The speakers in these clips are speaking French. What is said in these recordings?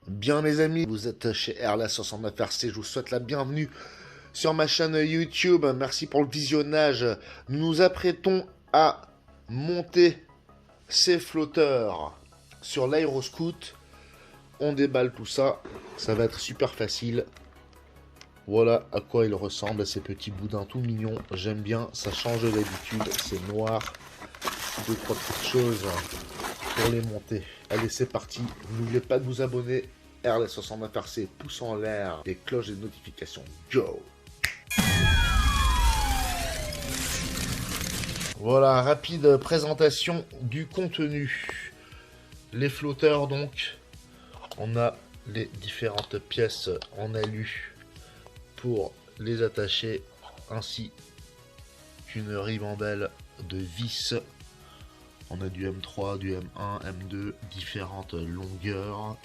Bien les amis, vous êtes chez RLS69RC, je vous souhaite la bienvenue sur ma chaîne YouTube. Merci pour le visionnage. Nous nous apprêtons à monter ces flotteurs sur l'aéroscoot. On déballe tout ça, ça va être super facile. Voilà à quoi il ressemble, ces petits boudins tout mignons. J'aime bien, ça change d'habitude, c'est noir. Deux, trois petites choses pour les monter. Allez, c'est parti. N'oubliez pas de vous abonner. RLS69RC, pouce en l'air, et cloche des notifications. Go! Voilà, rapide présentation du contenu. Les flotteurs, donc. On a les différentes pièces en alu pour les attacher, ainsi qu'une ribambelle de vis. On a du M3, du M1, M2, différentes longueurs.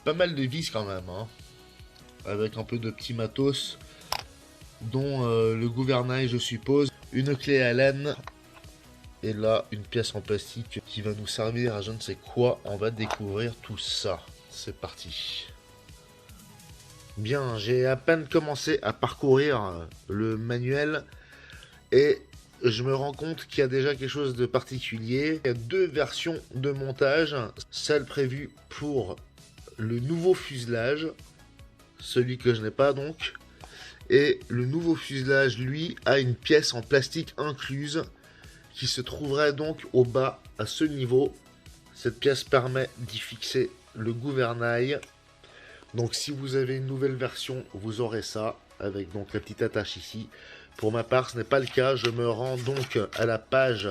Pas mal de vis quand même, hein, avec un peu de petits matos, dont le gouvernail je suppose, une clé Allen, et là une pièce en plastique qui va nous servir à je ne sais quoi. On va découvrir tout ça. C'est parti. Bien, j'ai à peine commencé à parcourir le manuel et je me rends compte qu'il y a déjà quelque chose de particulier. Il y a deux versions de montage, celle prévue pour le nouveau fuselage, celui que je n'ai pas donc, et le nouveau fuselage, lui, a une pièce en plastique incluse qui se trouverait donc au bas à ce niveau. Cette pièce permet d'y fixer le gouvernail. Donc si vous avez une nouvelle version, vous aurez ça, avec donc la petite attache ici. Pour ma part, ce n'est pas le cas. Je me rends donc à la page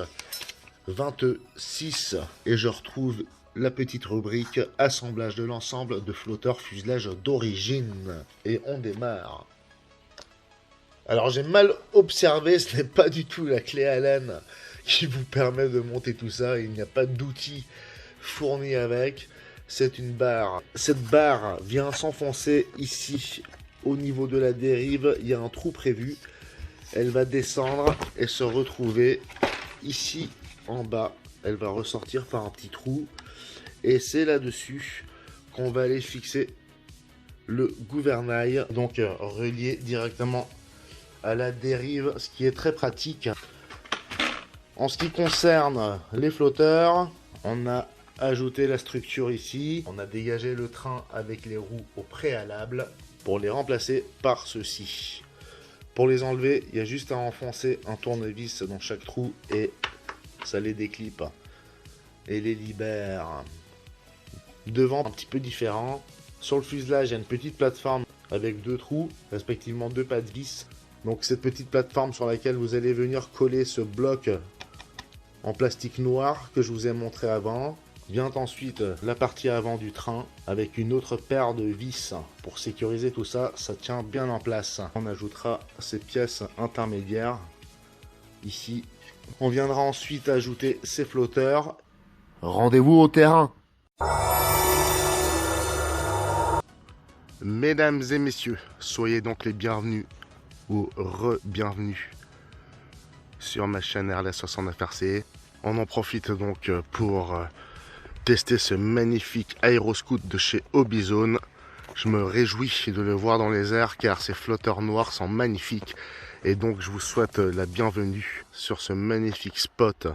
26 et je retrouve la petite rubrique assemblage de l'ensemble de flotteurs fuselage d'origine. Et on démarre. Alors j'ai mal observé, ce n'est pas du tout la clé Allen qui vous permet de monter tout ça. Il n'y a pas d'outil fourni avec. C'est une barre. Cette barre vient s'enfoncer ici au niveau de la dérive. Il y a un trou prévu. Elle va descendre et se retrouver ici en bas. Elle va ressortir par un petit trou. Et c'est là-dessus qu'on va aller fixer le gouvernail. Donc relié directement à la dérive, ce qui est très pratique. En ce qui concerne les flotteurs, on a ajouté la structure ici. On a dégagé le train avec les roues au préalable pour les remplacer par ceci. Pour les enlever, il y a juste à enfoncer un tournevis dans chaque trou et ça les déclipe et les libère. Devant, un petit peu différent. Sur le fuselage, il y a une petite plateforme avec deux trous, respectivement deux pas de vis. Donc cette petite plateforme sur laquelle vous allez venir coller ce bloc en plastique noir que je vous ai montré avant. Vient ensuite la partie avant du train avec une autre paire de vis pour sécuriser tout ça. Ça tient bien en place. On ajoutera ces pièces intermédiaires ici. On viendra ensuite ajouter ces flotteurs. Rendez-vous au terrain. Mesdames et messieurs, soyez donc les bienvenus ou re-bienvenus sur ma chaîne RLS69RC. On en profite donc pour tester ce magnifique aéroscoot de chez Hobbyzone. Je me réjouis de le voir dans les airs car ces flotteurs noirs sont magnifiques. Et donc je vous souhaite la bienvenue sur ce magnifique spot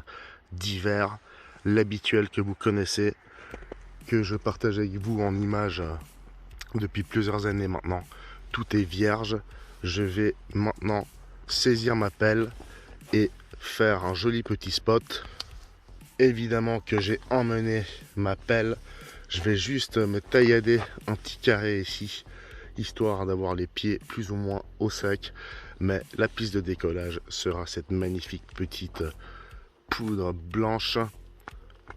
d'hiver, l'habituel que vous connaissez, que je partage avec vous en images depuis plusieurs années maintenant. Tout est vierge. Je vais maintenant saisir ma pelle et faire un joli petit spot. Évidemment que j'ai emmené ma pelle. Je vais juste me taillader un petit carré ici, histoire d'avoir les pieds plus ou moins au sec. Mais la piste de décollage sera cette magnifique petite poudre blanche,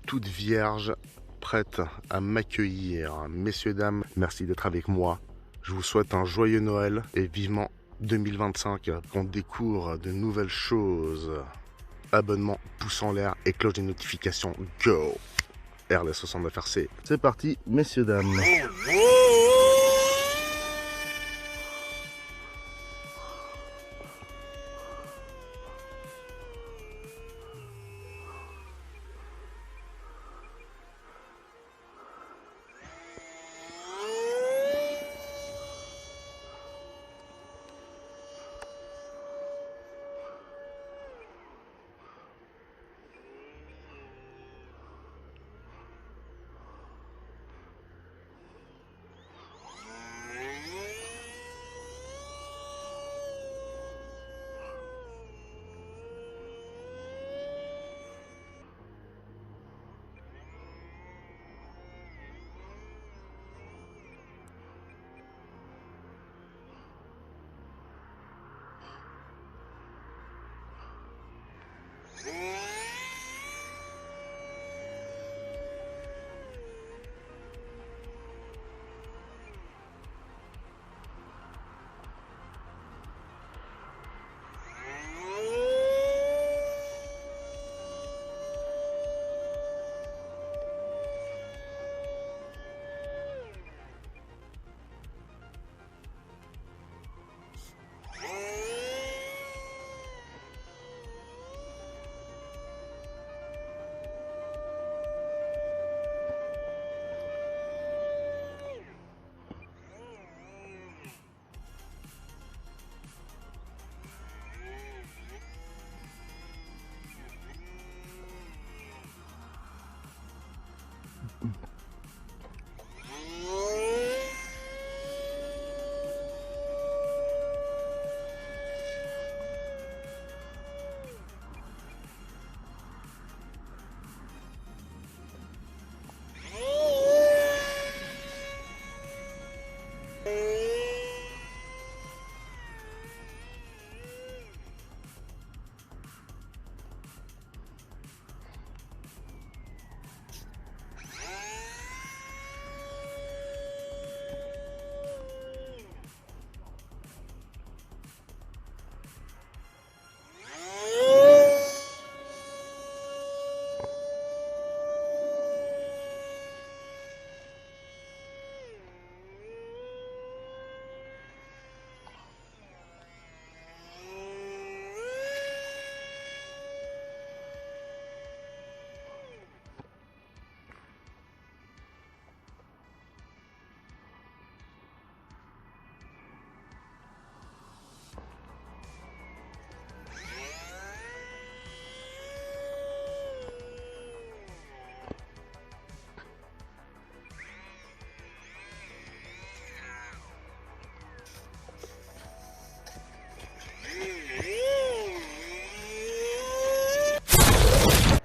toute vierge, prête à m'accueillir. Messieurs, dames, merci d'être avec moi. Je vous souhaite un joyeux Noël et vivement 2025, qu'on découvre de nouvelles choses. Abonnement, pouce en l'air et cloche des notifications. Go! RLS69RC. C'est parti, messieurs, dames.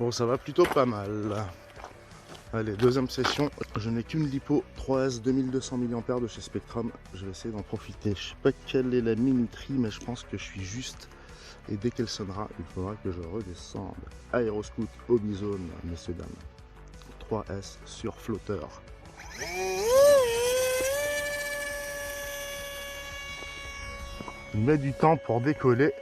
Bon, ça va plutôt pas mal. Allez, deuxième session. Je n'ai qu'une lipo 3S 2200 mAh de chez Spectrum. Je vais essayer d'en profiter. Je sais pas quelle est la minuterie, mais je pense que je suis juste. Et dès qu'elle sonnera, il faudra que je redescende. Aéroscoot Hobbyzone, messieurs, dames. 3S sur flotteur. Il met du temps pour décoller.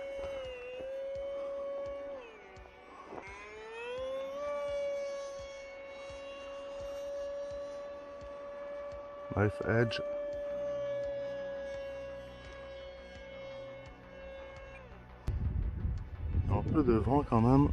Bref, Edge. Un peu de vent quand même.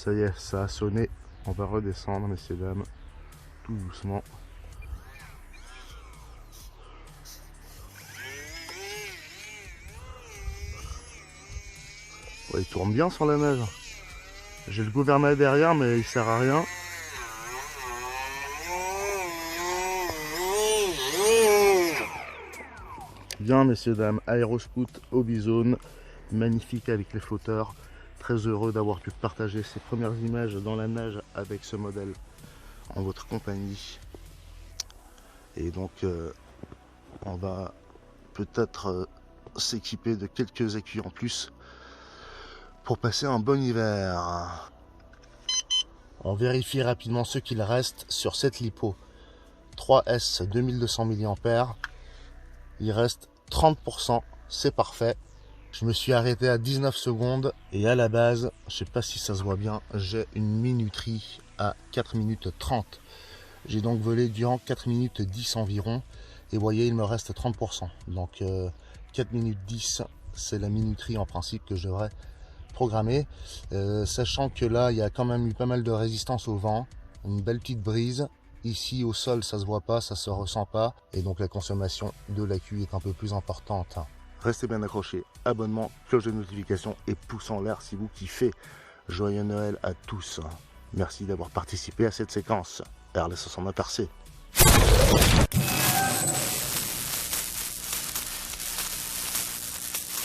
Ça y est, ça a sonné. On va redescendre, messieurs, dames, tout doucement. Ouais, il tourne bien sur la neige. J'ai le gouvernail derrière, mais il sert à rien. Bien, messieurs, dames, Aéroscout Hobbyzone, magnifique avec les flotteurs. Très heureux d'avoir pu partager ces premières images dans la neige avec ce modèle en votre compagnie. Et donc, on va peut-être s'équiper de quelques écus en plus pour passer un bon hiver. On vérifie rapidement ce qu'il reste sur cette lipo 3S 2200 mAh. Il reste 30%, c'est parfait. Je me suis arrêté à 19 secondes et à la base, je sais pas si ça se voit bien, j'ai une minuterie à 4 minutes 30. J'ai donc volé durant 4 minutes 10 environ et vous voyez, il me reste 30%. Donc 4 minutes 10, c'est la minuterie en principe que je devrais programmer. Sachant que là, il y a quand même eu pas mal de résistance au vent, une belle petite brise. Ici au sol, ça se voit pas, ça se ressent pas et donc la consommation de l'accu est un peu plus importante. Restez bien accrochés, abonnement, cloche de notification et pouce en l'air si vous kiffez. Joyeux Noël à tous. Merci d'avoir participé à cette séquence. RLS 60 Intarcé.